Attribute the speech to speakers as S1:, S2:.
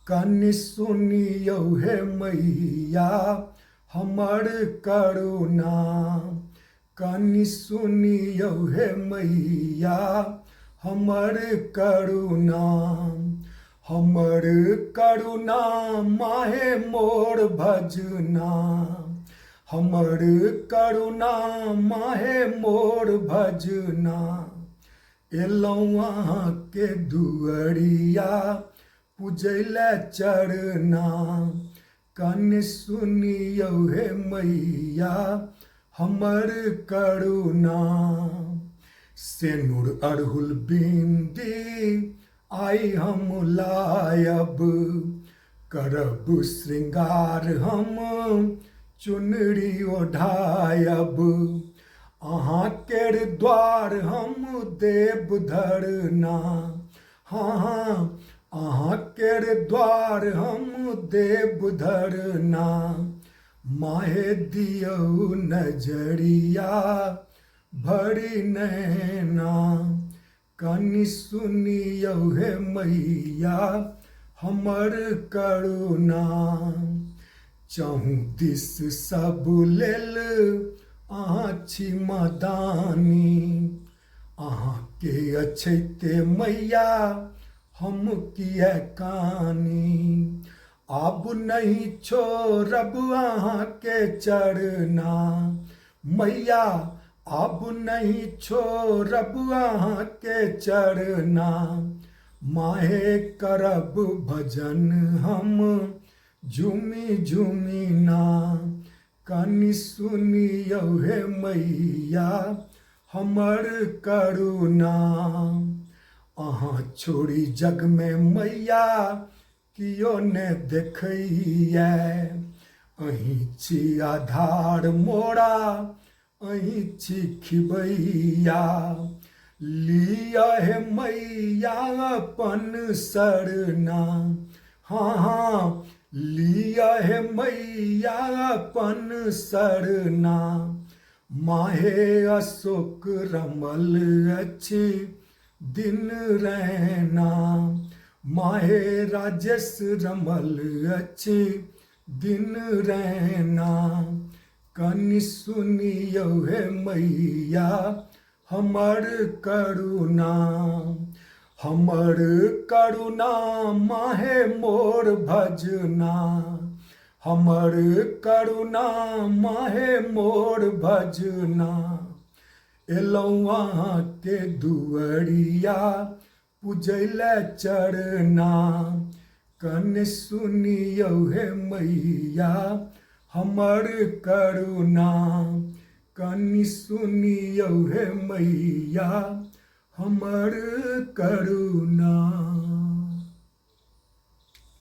S1: कनि सुनियौ हे मैया हमर करुणा। कनि सुनियौ हे मैया हमर करुणा। हमर करुणा माहे मोर भजना। हमर करुणा माहे मोर भजना। एलहुँ अहाँके दुअरिया पूजैले चरना। कनि सुनियौ हे मैया हमर करुणा। सेनुर अड़हुल बिंदी आई हम लायब। करब श्रृंगार हम चुनरी ओढ़ायब। अहाँ केर द्वार हम देव धरना। हाँ अहाँ केर द्वार हम देव धरना। माहे दियौ नजरिया भरी नैना। कनि सुनियौ हे मैया हमर करुणा। चहु दिस सब लेल अहाँ छी मदानी। अहाँके अछैते मैया हम किए कानी। आब नहीं छोड़ब अहाँके चरना। मैया अब नहीं छोड़ब अहाँके चरना। माहे करब भजन हम झूमी झूमी ना। कनि सुनियौ हे मैया हमर करुणा। अहाँ छोड़ी जग में मैया कियो ने देखैया। अहीं छी आधार मोरा अहीं छी खिबैया। लिअ हे मैया अपन शरणा। हाँ लिअ हे मैया अपन शरणा। माहे अशोक रमल अछि दिन रैना। माहे राजेश रमल अछि दिन रैना। कनि सुनियौ हे मैया हमर करुणा। हमर करुणा माहे मोर भजना। हमर करुणा माहे मोर भजना। एलहुँ अहाँके दुअरिया पूजैले चरना। कनि सुनियौ हे मैया हमर करुणा। कनि सुनियौ हे मैया हमर करुणा।